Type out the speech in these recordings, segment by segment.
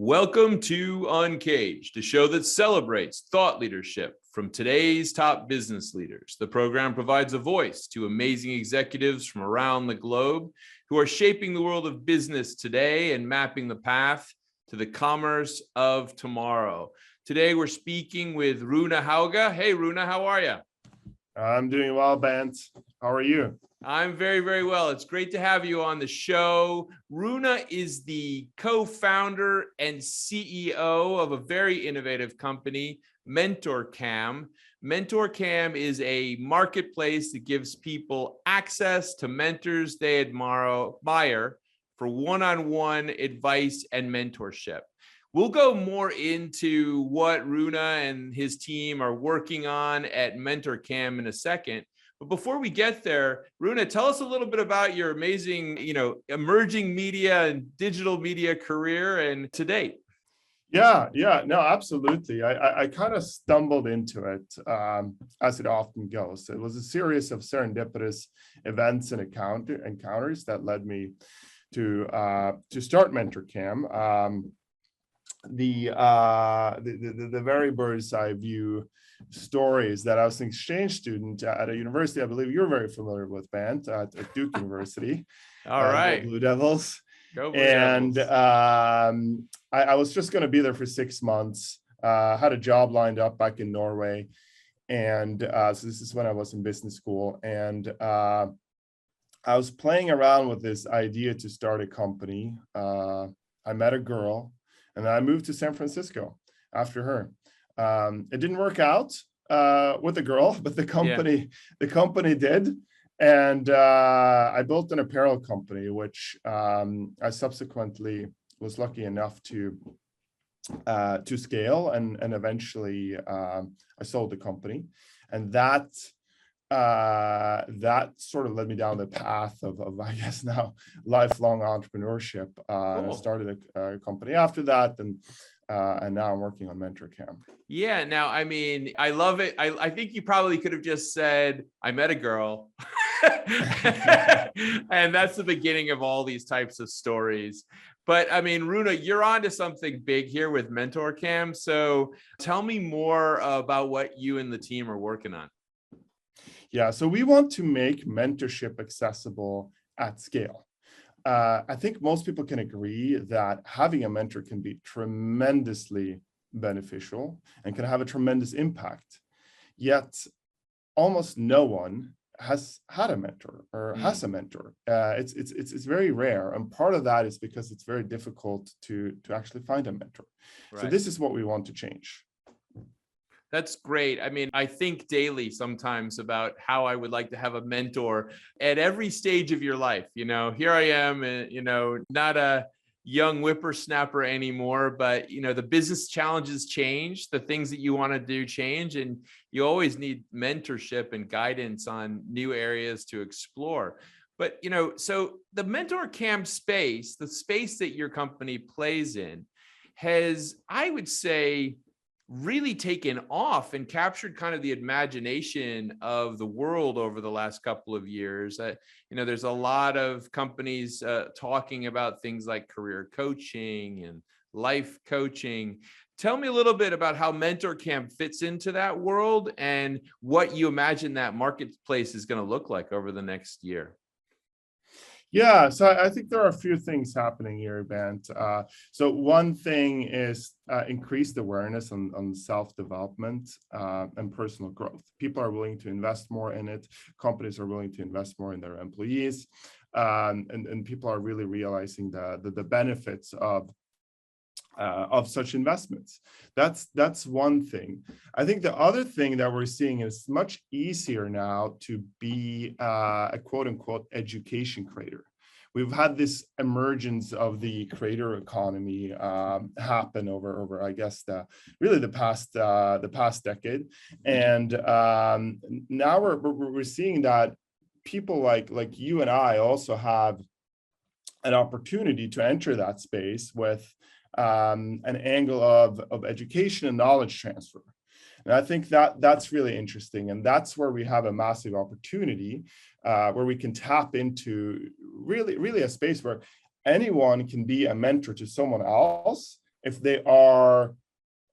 Welcome to UNCAGED, a show that celebrates thought leadership from today's top business leaders. The program provides a voice to amazing executives from around the globe who are shaping the world of business today and mapping the path to the commerce of tomorrow. Today, we're speaking with Rune Hauge. Hey, Rune, how are you? I'm doing well, Bent. How are you? I'm very, very well. It's great to have you on the show. Rune is the co-founder and CEO of a very innovative company, Mentorcam. Mentorcam is a marketplace that gives people access to mentors they admire for one-on-one advice and mentorship. We'll go more into what Rune and his team are working on at Mentorcam in a second. But before we get there, Rune, tell us a little bit about your amazing, emerging media and digital media career and to date. No, absolutely. I kind of stumbled into it, as it often goes. It was a series of serendipitous events and encounters that led me to start Mentorcam. The very bird's eye view stories that I was an exchange student at a university I believe you're very familiar with, Bant, at Duke University. All right. Blue Devils. Go Blue Devils. I was just going to be there for 6 months. Had a job lined up back in Norway. And so this is when I was in business school. And I was playing around with this idea to start a company. I met a girl. And then I moved to San Francisco after her. It didn't work out with the girl, but the company did. And I built an apparel company, which I subsequently was lucky enough to scale, and eventually I sold the company. And that sort of led me down the path of I guess now lifelong entrepreneurship. Cool. I started a company after that, and now I'm working on Mentorcam. Yeah, now, I mean, I love it. I think you probably could have just said, I met a girl. And that's the beginning of all these types of stories. But I mean, Rune, you're onto something big here with Mentorcam. So tell me more about what you and the team are working on. Yeah, so we want to make mentorship accessible at scale. I think most people can agree that having a mentor can be tremendously beneficial and can have a tremendous impact. Yet, almost no one has had a mentor or has a mentor. It's very rare, and part of that is because it's very difficult to actually find a mentor. Right. So this is what we want to change. That's great. I mean, I think daily sometimes about how I would like to have a mentor at every stage of your life. Here I am, not a young whippersnapper anymore, but, the business challenges change, the things that you want to do change, and you always need mentorship and guidance on new areas to explore. But, so the Mentorcam space, the space that your company plays in, has, I would say, really taken off and captured kind of the imagination of the world over the last couple of years. There's a lot of companies talking about things like career coaching and life coaching. Tell me a little bit about how Mentorcam fits into that world and what you imagine that marketplace is going to look like over the next year. Yeah, so I think there are a few things happening here, Bent. So one thing is increased awareness on self-development and personal growth. People are willing to invest more in it. Companies are willing to invest more in their employees. And people are really realizing the benefits of such investments. That's one thing. I think the other thing that we're seeing is much easier now to be a quote unquote education creator. We've had this emergence of the creator economy happen over I guess the past decade, and now we're seeing that people like you and I also have an opportunity to enter that space with an angle of education and knowledge transfer. And I think that's really interesting. And that's where we have a massive opportunity where we can tap into really a space where anyone can be a mentor to someone else if they are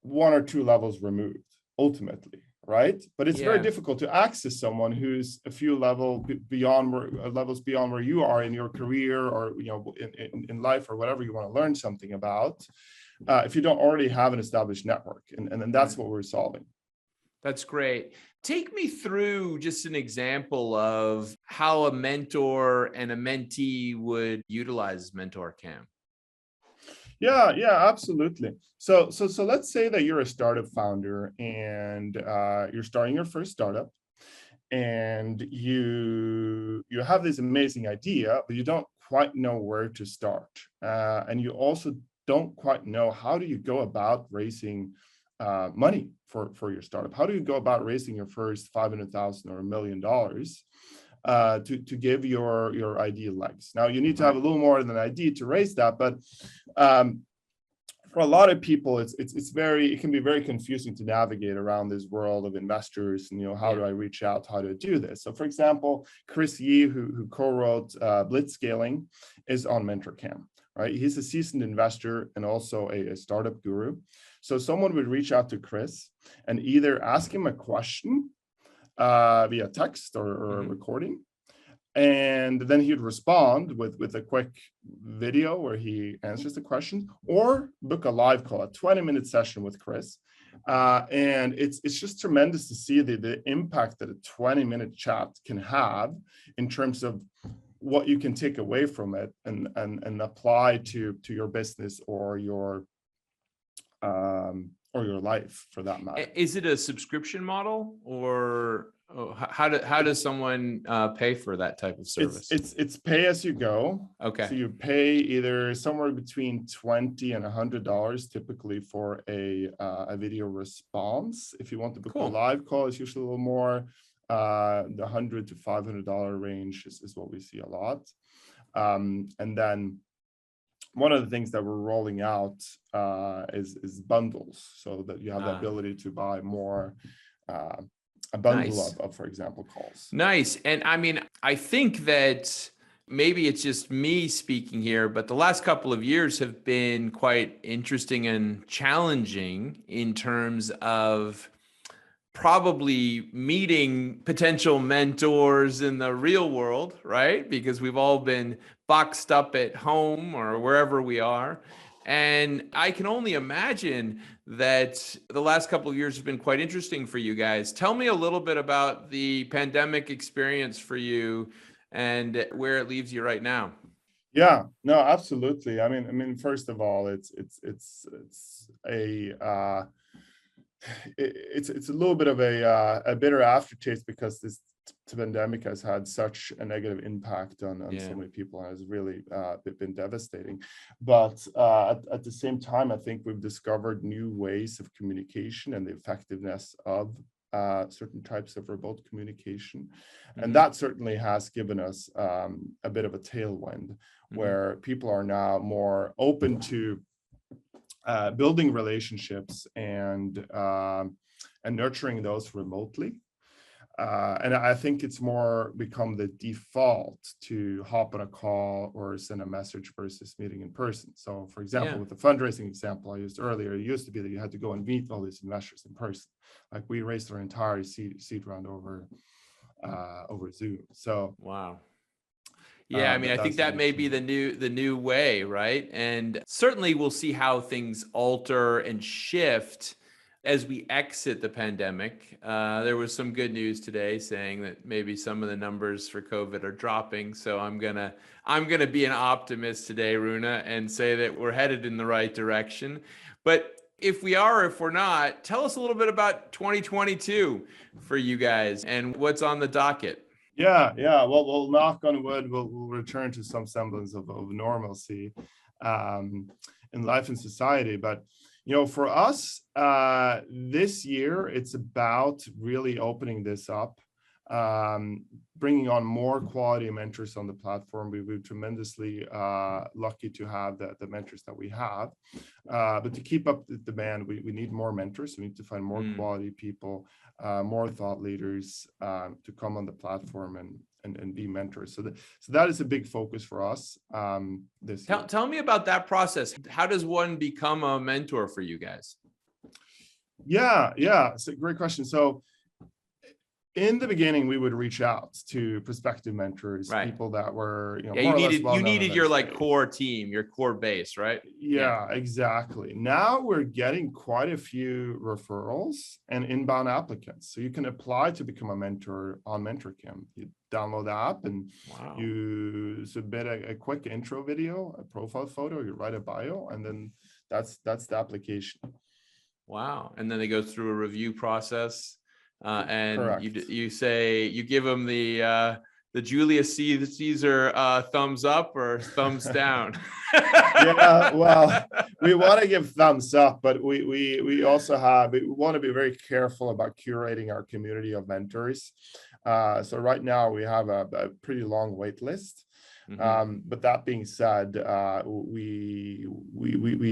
one or two levels removed, ultimately, right? But it's very Yeah. difficult to access someone who's a few levels beyond where you are in your career, or in life, or whatever you want to learn something about, if you don't already have an established network, and that's what we're solving. That's great. Take me through just an example of how a mentor and a mentee would utilize Mentorcam. Yeah, absolutely. So let's say that you're a startup founder, and you're starting your first startup, and you have this amazing idea, but you don't quite know where to start, and you also don't quite know how do you go about raising money for your startup. How do you go about raising your first 500,000 or $1 million to give your idea legs? Now, you need to have a little more than an idea to raise that, but for a lot of people, it can be very confusing to navigate around this world of investors, and how do I reach out, how do I do this? So, for example, Chris Yee, who co-wrote Blitzscaling, is on Mentorcam, right? He's a seasoned investor and also a startup guru. So someone would reach out to Chris and either ask him a question via text or a recording, and then he'd respond with a quick video where he answers the question, or book a live call, a 20-minute session with Chris. And it's just tremendous to see the impact that a 20-minute chat can have in terms of what you can take away from it and apply to your business or your life, for that matter. Is it a subscription model, or how does someone pay for that type of service? It's pay as you go. Okay. So you pay either somewhere between $20 and $100 typically for a video response. If you want to book a live call, it's usually a little more. The $100 to $500 range is what we see a lot. And then one of the things that we're rolling out is bundles, so that you have the ability to buy more, a bundle of, for example, calls. Nice. And I mean, I think that maybe it's just me speaking here, but the last couple of years have been quite interesting and challenging in terms of probably meeting potential mentors in the real world, right? Because we've all been boxed up at home or wherever we are. And I can only imagine that the last couple of years have been quite interesting for you guys. Tell me a little bit about the pandemic experience for you and where it leaves you right now. Yeah, no, absolutely. I mean, first of all, it's a little bit of a bitter aftertaste, because this pandemic has had such a negative impact on so many people, and has really been devastating. But at the same time, I think we've discovered new ways of communication and the effectiveness of certain types of remote communication. And that certainly has given us a bit of a tailwind, where people are now more open to building relationships and nurturing those remotely. And I think it's more become the default to hop on a call or send a message versus meeting in person. So, for example, with the fundraising example I used earlier, it used to be that you had to go and meet all these investors in person. Like, we raised our entire seed round over Zoom. So wow. Yeah, I mean, I think that may be the new way, right? And certainly we'll see how things alter and shift as we exit the pandemic. There was some good news today saying that maybe some of the numbers for COVID are dropping. So I'm gonna be an optimist today, Rune, and say that we're headed in the right direction. But if we are, if we're not, tell us a little bit about 2022 for you guys and what's on the docket. Yeah. Well, we'll knock on wood. We'll return to some semblance of normalcy in life and society. But for us, this year, it's about really opening this up, bringing on more quality mentors on the platform. We're tremendously lucky to have the mentors that we have. But to keep up the demand, we need more mentors. We need to find more quality people, more thought leaders to come on the platform and be mentors. So that is a big focus for us this year. Tell me about that process. How does one become a mentor for you guys? Yeah, it's a great question. So in the beginning, we would reach out to prospective mentors, people that were, more or less well-known. You needed your core team, your core base, right? Yeah, exactly. Now we're getting quite a few referrals and inbound applicants. So you can apply to become a mentor on Mentorcam. You download the app and you submit a quick intro video, a profile photo, you write a bio, and then that's the application. Wow. And then they go through a review process. And Correct. you give them the Julius Caesar thumbs up or thumbs down. Yeah, well, we want to give thumbs up, but we also we want to be very careful about curating our community of mentors. So right now we have a pretty long wait list. But that being said, we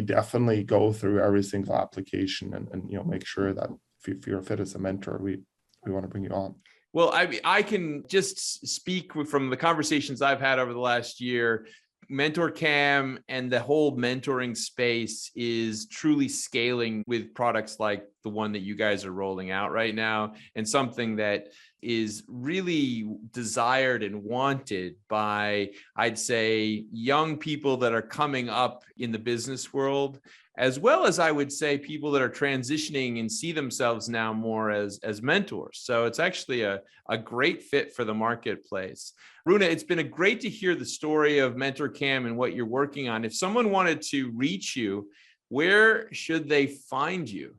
definitely go through every single application and make sure that if you're fit as a mentor, we want to bring you on. Well, I can just speak from the conversations I've had over the last year. Mentorcam and the whole mentoring space is truly scaling with products like the one that you guys are rolling out right now, and something that is really desired and wanted by, I'd say, young people that are coming up in the business world, as well as I would say people that are transitioning and see themselves now more as mentors. So it's actually a great fit for the marketplace. Rune, it's been great to hear the story of Mentorcam and what you're working on. If someone wanted to reach you, where should they find you?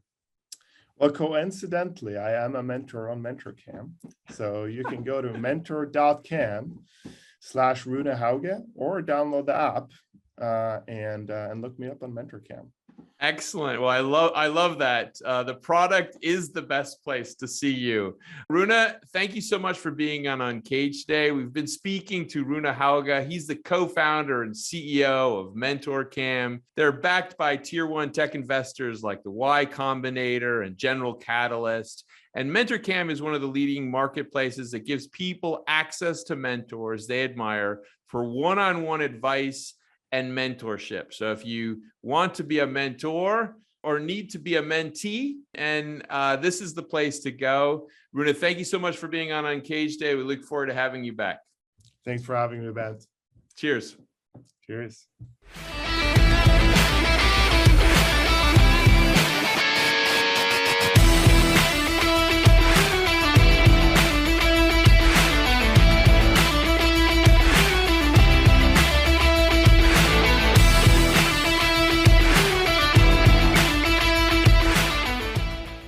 Well, coincidentally, I am a mentor on Mentorcam. So you can go to mentor.cam/Rune Hauge or download the app and look me up on Mentorcam. Excellent. Well, I love that. The product is the best place to see you. Rune, thank you so much for being on UNCAGED today. We've been speaking to Rune Hauge. He's the co-founder and CEO of Mentorcam. They're backed by tier 1 tech investors like the Y Combinator and General Catalyst. And Mentorcam is one of the leading marketplaces that gives people access to mentors they admire for one-on-one advice and mentorship. So if you want to be a mentor or need to be a mentee, and this is the place to go. Rune, thank you so much for being on UNCAGED Day. We look forward to having you back. Thanks for having me, Ben. Cheers. Cheers.